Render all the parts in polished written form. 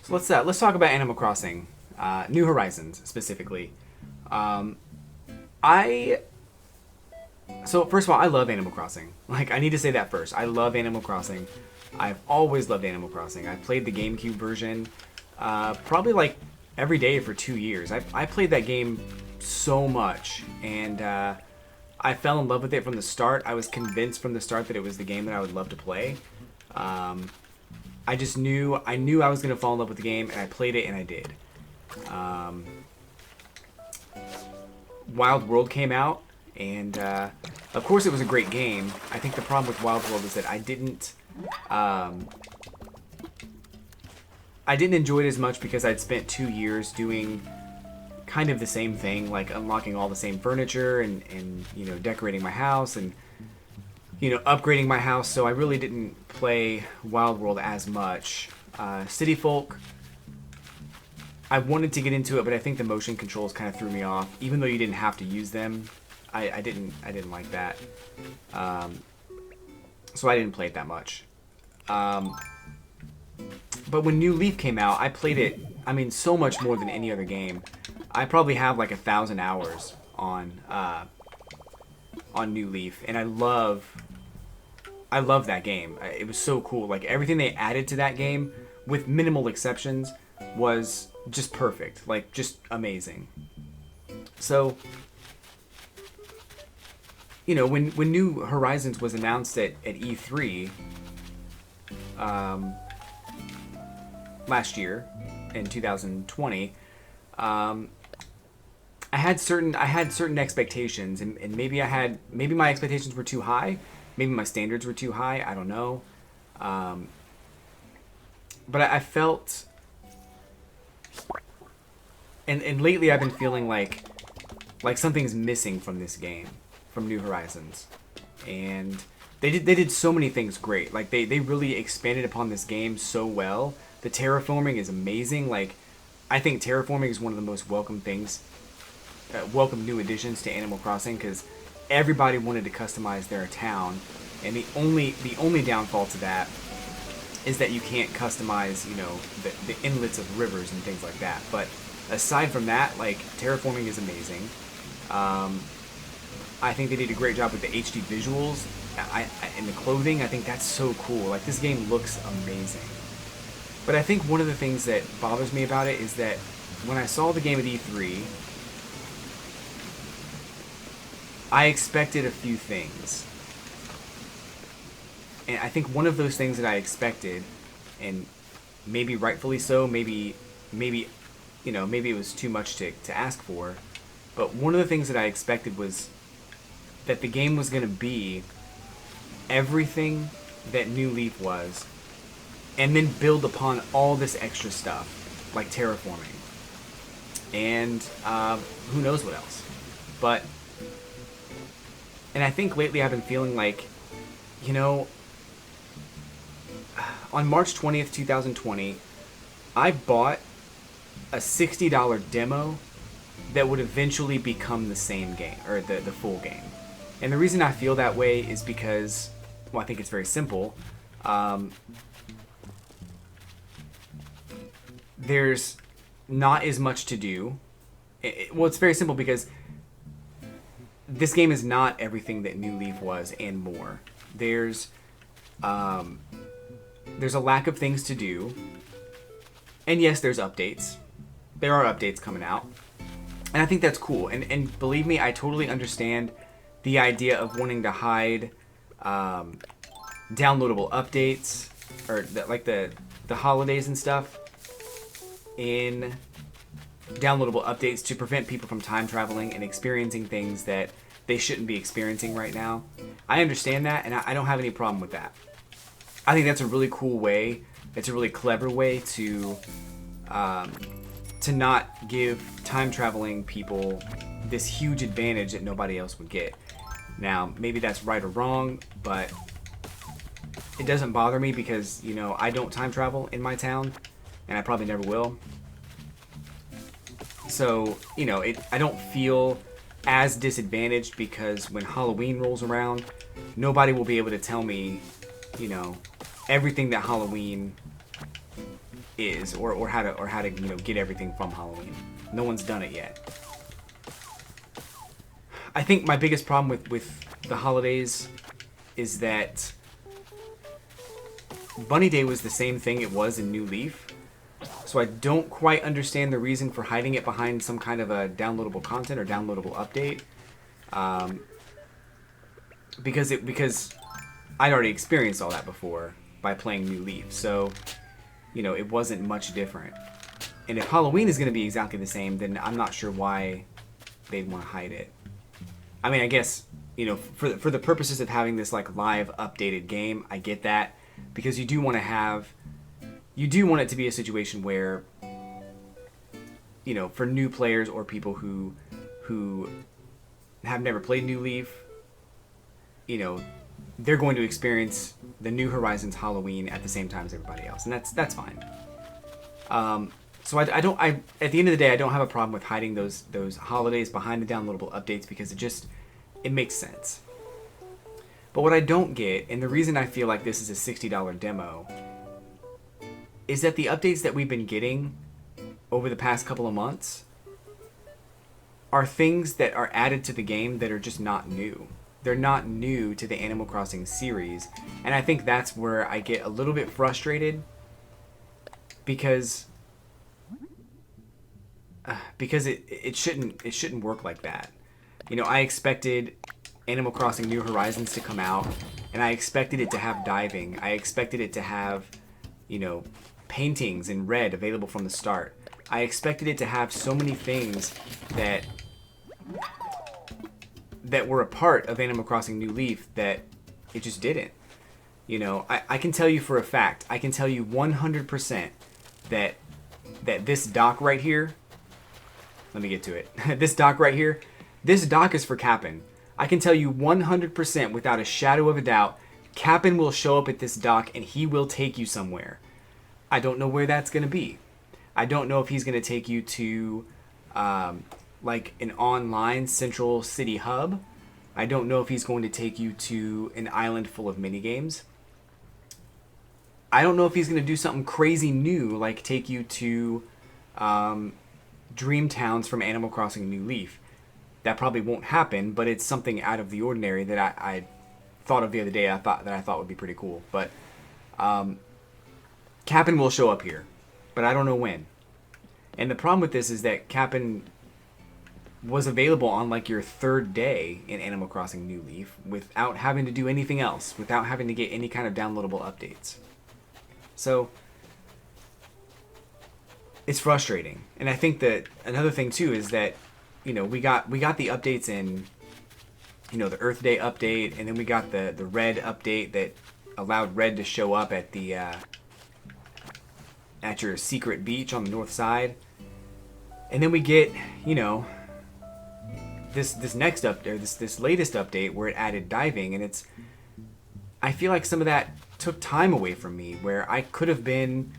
So let's talk about Animal Crossing, New Horizons specifically. Um, I so first of all, I love Animal Crossing. Like I need to say that first. I love Animal Crossing. I've always loved Animal Crossing. I played the GameCube version, probably like every day for 2 years. I played that game so much, and I fell in love with it from the start. I was convinced from the start that it was the game that I would love to play. Um, I knew I was gonna fall in love with the game, and I played it, and I did. Um, Wild World came out, and of course it was a great game. I think the problem with Wild World is that um, I didn't enjoy it as much because I'd spent 2 years doing kind of the same thing, like unlocking all the same furniture and decorating my house and upgrading my house. So I really didn't play Wild World as much. City Folk, I wanted to get into it, but I think the motion controls kind of threw me off. Even though you didn't have to use them, I didn't like that. Um, so I didn't play it that much. Um, but when New Leaf came out, I played it. I mean, so much more than any other game. I probably have like 1,000 hours on New Leaf, and I love that game. It was so cool. Like everything they added to that game, with minimal exceptions, was just perfect. Like just amazing. So, when New Horizons was announced at E3 um, last year in 2020, I had certain expectations, and maybe my expectations were too high, maybe my standards were too high. I don't know, um, but I felt, and lately I've been feeling like something's missing from this game, from New Horizons, and they did so many things great. Like they really expanded upon this game so well. The terraforming is amazing. Like I think terraforming is one of the most welcome new additions to Animal Crossing because everybody wanted to customize their town, and the only downfall to that is that you can't customize the inlets of rivers and things like that. But aside from that, like terraforming is amazing. Um, I think they did a great job with the HD visuals and the clothing. I think that's so cool. Like this game looks amazing. But I think one of the things that bothers me about it is that when I saw the game at E3, I expected a few things. And I think one of those things that I expected, and maybe rightfully so, maybe it was too much to ask for, but one of the things that I expected was that the game was going to be everything that New Leaf was, and then build upon all this extra stuff, like terraforming, and who knows what else. But, and I think lately I've been feeling like, you know, on March 20th, 2020, I bought a $60 demo that would eventually become the same game, or the full game. And the reason I feel that way is because, well, I think it's very simple. Um, there's not as much to do. Well, it's very simple because this game is not everything that New Leaf was and more. Um, there's a lack of things to do. And yes, there's updates. There are updates coming out. And I think that's cool. And believe me, I totally understand the idea of wanting to hide downloadable updates or the holidays and stuff in downloadable updates to prevent people from time traveling and experiencing things that they shouldn't be experiencing right now. I understand that, and I don't have any problem with that. I think that's a really cool way. It's a really clever way to not give time traveling people this huge advantage that nobody else would get. Now, maybe that's right or wrong, but it doesn't bother me because, I don't time travel in my town, and I probably never will. So, I don't feel as disadvantaged because when Halloween rolls around, nobody will be able to tell me, everything that Halloween is, or how to get everything from Halloween. No one's done it yet. I think my biggest problem with the holidays is that Bunny Day was the same thing it was in New Leaf. So I don't quite understand the reason for hiding it behind some kind of a downloadable content or downloadable update. Because I'd already experienced all that before by playing New Leaf. So, it wasn't much different. And if Halloween is going to be exactly the same, then I'm not sure why they'd want to hide it. I mean, I guess, for the purposes of having this like live updated game, I get that, because you do want it to be a situation where, for new players or people who have never played New Leaf, they're going to experience the New Horizons Halloween at the same time as everybody else, and that's fine. So I don't at the end of the day, I don't have a problem with hiding those holidays behind the downloadable updates, because it makes sense. But what I don't get, and the reason I feel like this is a $60 demo, is that the updates that we've been getting over the past couple of months are things that are added to the game that are just not new. They're not new to the Animal Crossing series, and I think that's where I get a little bit frustrated, because it shouldn't work like that. I expected Animal Crossing New Horizons to come out, and I expected it to have diving. I expected it to have, paintings in red available from the start. I expected it to have so many things that were a part of Animal Crossing New Leaf that it just didn't. I can tell you for a fact, I can tell you 100% that this dock right here, let me get to it. This dock right here, this dock is for Cap'n. I can tell you 100% without a shadow of a doubt, Cap'n will show up at this dock and he will take you somewhere. I don't know where that's going to be. I don't know if he's going to take you to like an online central city hub. I don't know if he's going to take you to an island full of minigames. I don't know if he's going to do something crazy new, like take you to Dream Towns from Animal Crossing New Leaf. That probably won't happen, but it's something out of the ordinary that I thought of the other day. I thought would be pretty cool. But Cap'n will show up here, but I don't know when. And the problem with this is that Cap'n was available on like your third day in Animal Crossing New Leaf without having to do anything else, without having to get any kind of downloadable updates. So it's frustrating. And I think that another thing too is that, we got the updates in, the Earth Day update, and then we got the Red update that allowed Red to show up at the at your secret beach on the north side. And then we get, this next update, this latest update where it added diving, and I feel like some of that took time away from me, where I could have been,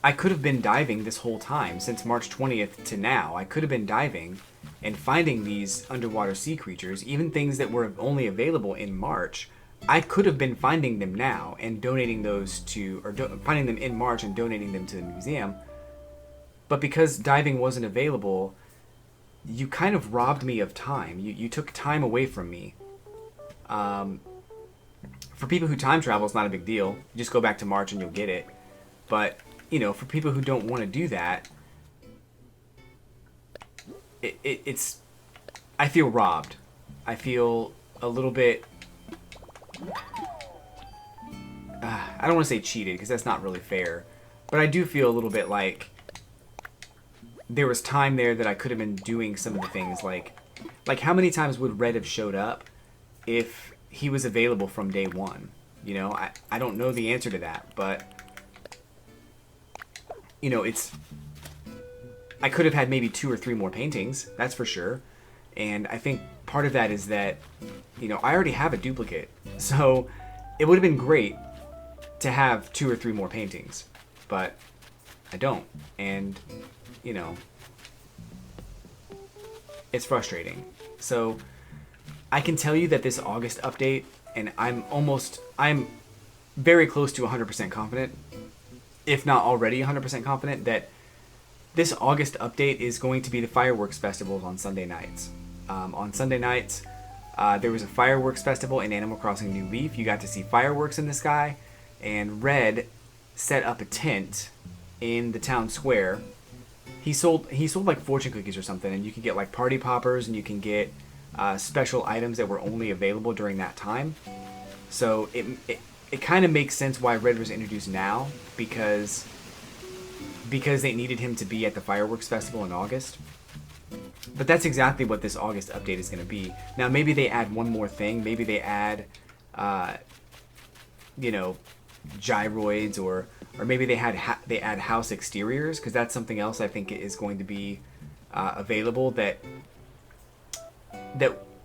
I could have been diving this whole time since March 20th to now. I could have been diving and finding these underwater sea creatures, even things that were only available in March. I could have been finding them now and donating those to, finding them in March and donating them to the museum. But because diving wasn't available, you kind of robbed me of time. You took time away from me. For people who time travel, it's not a big deal. You just go back to March and you'll get it. But, for people who don't want to do that, it's... I feel robbed. I feel a little bit... I don't want to say cheated, because that's not really fair. But I do feel a little bit like there was time there that I could have been doing some of the things, like how many times would Red have showed up if he was available from day one? I don't know the answer to that, but it's... I could have had maybe 2 or 3 more paintings, that's for sure. And I think part of that is that, I already have a duplicate. So it would have been great to have 2 or 3 more paintings. But I don't. And, it's frustrating. So I can tell you that this August update, and I'm very close to 100% confident, if not already 100% confident, that this August update is going to be the fireworks festivals on Sunday nights. On Sunday nights, there was a fireworks festival in Animal Crossing New Leaf. You got to see fireworks in the sky, and Red set up a tent in the town square. He sold like fortune cookies or something, and you can get like party poppers, and you can get special items that were only available during that time. So it kind of makes sense why Red was introduced now, because they needed him to be at the fireworks festival in August. But that's exactly what this August update is going to be. Now, maybe they add one more thing. Maybe they add, gyroids, or maybe they add house exteriors, because that's something else I think is going to be available. That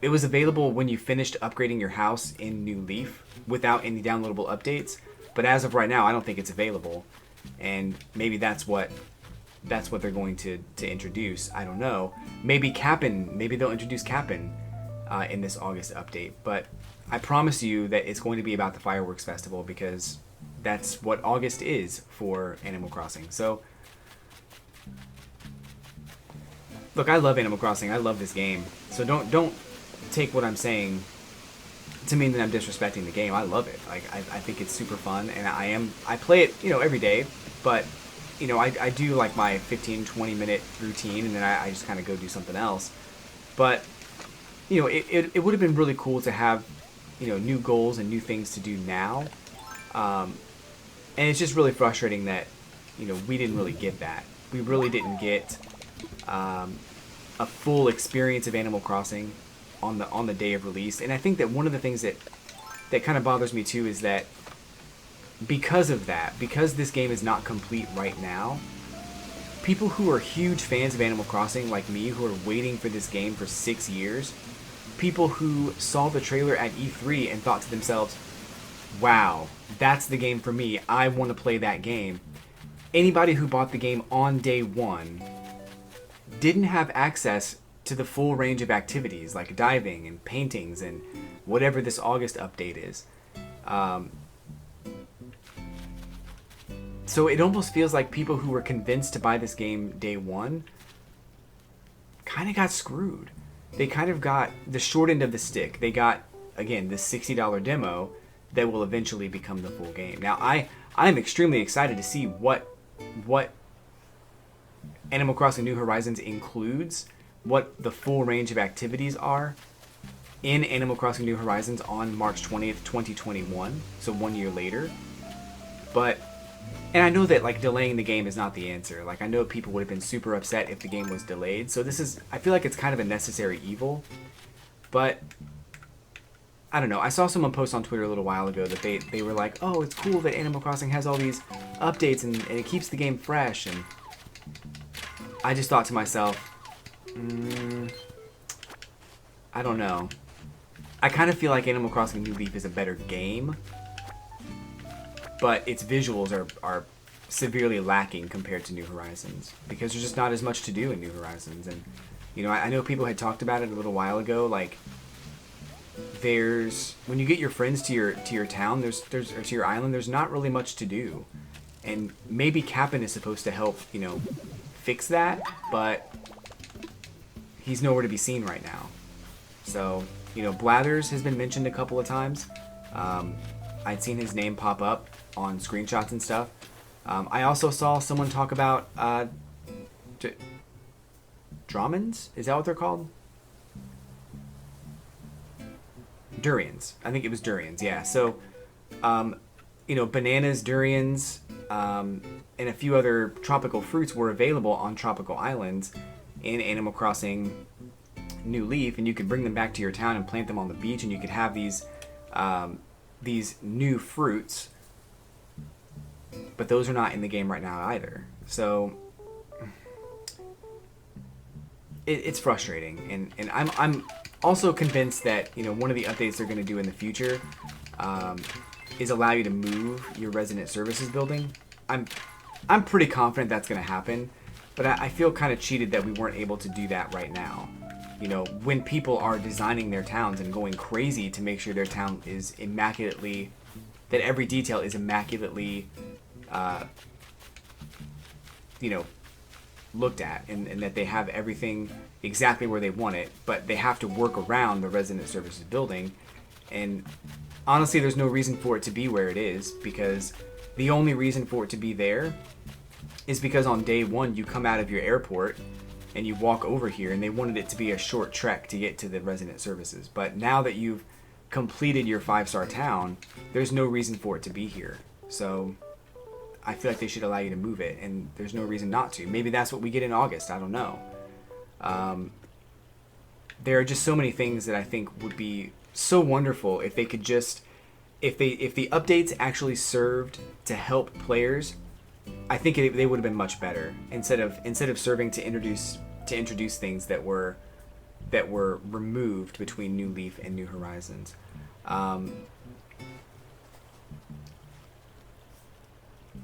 it was available when you finished upgrading your house in New Leaf without any downloadable updates. But as of right now, I don't think it's available, and maybe that's what they're going to introduce. I don't know. Maybe they'll introduce Kapp'n in this August update. But I promise you that it's going to be about the fireworks festival, because that's what August is for Animal Crossing. So, look, I love Animal Crossing. I love this game. So don't take what I'm saying to mean that I'm disrespecting the game. I love it. Like I think it's super fun, and I play it, every day. But I do like my 15-20 minute routine, and then I just kind of go do something else. But it would have been really cool to have new goals and new things to do now. And it's just really frustrating that we didn't really get that. We really didn't get a full experience of Animal Crossing on the day of release. And I think that one of the things that kind of bothers me too is that because this game is not complete right now, people who are huge fans of Animal Crossing like me, who are waiting for this game for 6 years, people who saw the trailer at E3 and thought to themselves, wow, that's the game for me, I want to play that game. Anybody who bought the game on day one didn't have access to the full range of activities like diving and paintings and whatever this August update is. So it almost feels like people who were convinced to buy this game day one kind of got screwed. They kind of got the short end of the stick. They got, again, this $60 demo that will eventually become the full game. Now, I'm extremely excited to see what Animal Crossing New Horizons includes, what the full range of activities are in Animal Crossing New Horizons on March 20th, 2021, so 1 year later. And I know that delaying the game is not the answer. I know people would have been super upset if the game was delayed. So I feel like it's kind of a necessary evil. But I don't know. I saw someone post on Twitter a little while ago that they were like, oh, it's cool that Animal Crossing has all these updates and it keeps the game fresh. And I just thought to myself, I don't know. I kind of feel like Animal Crossing New Leaf is a better game, but its visuals are severely lacking compared to New Horizons, because there's just not as much to do in New Horizons. And I know people had talked about it a little while ago. When you get your friends to your town, or to your island, there's not really much to do. And maybe Kapp'n is supposed to help fix that, but he's nowhere to be seen right now. So Blathers has been mentioned a couple of times. I'd seen his name pop up on screenshots and stuff. I also saw someone talk about Dromons? Is that what they're called? Durians. I think it was durians, yeah. So, bananas, durians, and a few other tropical fruits were available on tropical islands in Animal Crossing New Leaf, and you could bring them back to your town and plant them on the beach, and you could have these new fruits. But those are not in the game right now either. So it's frustrating, and I'm also convinced that one of the updates they're going to do in the future is allow you to move your resident services building. I'm pretty confident that's going to happen, but I feel kind of cheated that we weren't able to do that right now. When people are designing their towns and going crazy to make sure their town is immaculately that every detail is immaculately, you know, looked at, and that they have everything exactly where they want it, but they have to work around the resident services building. And honestly, there's no reason for it to be where it is, because the only reason for it to be there is because on day one you come out of your airport and you walk over here, and they wanted it to be a short trek to get to the resident services. But now that you've completed your 5-star town, there's no reason for it to be here. So I feel like they should allow you to move it, and there's no reason not to. Maybe that's what we get in August. I don't know. There are just so many things that I think would be so wonderful if they could just, if the updates actually served to help players. I think they would have been much better, instead of serving to introduce things that were removed between New Leaf and New Horizons.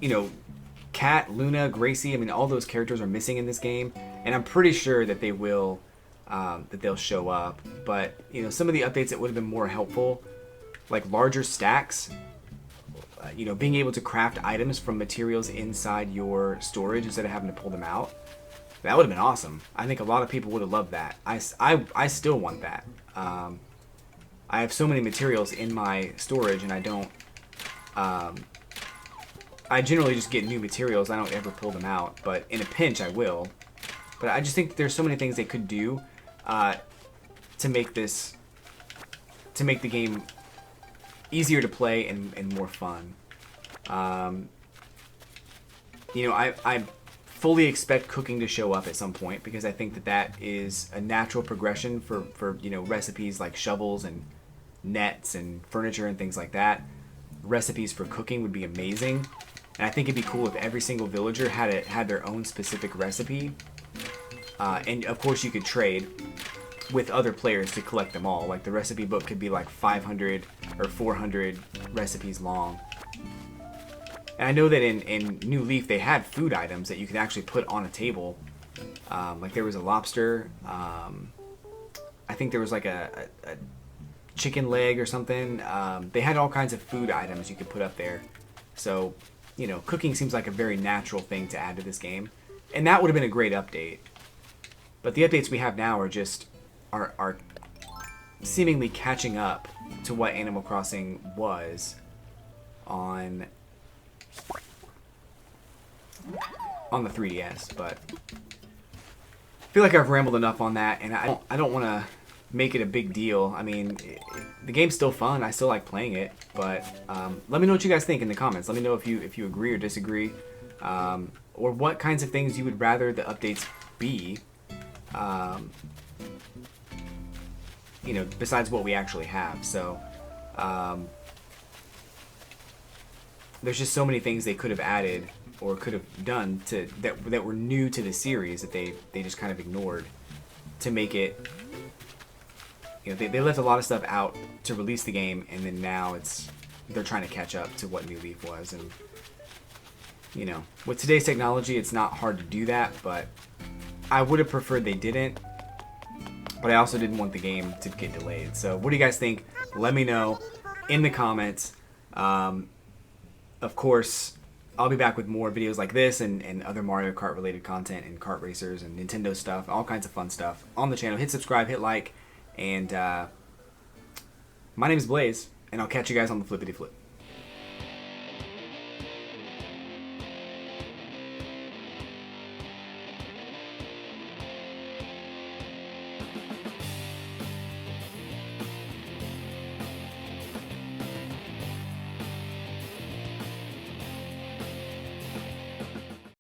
You know, Kat, Luna, Gracie, I mean, all those characters are missing in this game, and I'm pretty sure that they will, that they'll show up. But, you know, some of the updates that would have been more helpful, like larger stacks, you know, being able to craft items from materials inside your storage instead of having to pull them out, that would have been awesome. I think a lot of people would have loved that. I still want that. I have so many materials in my storage, and I don't... I generally just get new materials. I don't ever pull them out, but in a pinch I will. But I just think there's so many things they could do to make the game easier to play and more fun. You know, I fully expect cooking to show up at some point, because I think that is a natural progression for you know, recipes like shovels and nets and furniture and things like that. Recipes for cooking would be amazing. And I think it'd be cool if every single villager had their own specific recipe. And of course you could trade with other players to collect them all. Like the recipe book could be like 500 or 400 recipes long. And I know that in New Leaf they had food items that you could actually put on a table. Like there was a lobster. I think there was like a chicken leg or something. They had all kinds of food items you could put up there. So, you know, cooking seems like a very natural thing to add to this game. And that would have been a great update. But the updates we have now are just are seemingly catching up to what Animal Crossing was on the 3DS. But I feel like I've rambled enough on that, and I don't want to make it a big deal. I mean, the game's still fun. I still like playing it, but let me know what you guys think in the comments. Let me know if you agree or disagree, or what kinds of things you would rather the updates be, you know, besides what we actually have. So there's just so many things they could have added or could have done that were new to the series that they just kind of ignored to make it. You know, they left a lot of stuff out to release the game, and then now they're trying to catch up to what New Leaf was. And you know, with today's technology, it's not hard to do that, but I would have preferred they didn't. But I also didn't want the game to get delayed. So what do you guys think? Let me know in the comments. Of course, I'll be back with more videos like this and other Mario Kart related content and kart racers and Nintendo stuff, all kinds of fun stuff on the channel. Hit subscribe, hit like. And my name is Blaze, and I'll catch you guys on the flippity flip.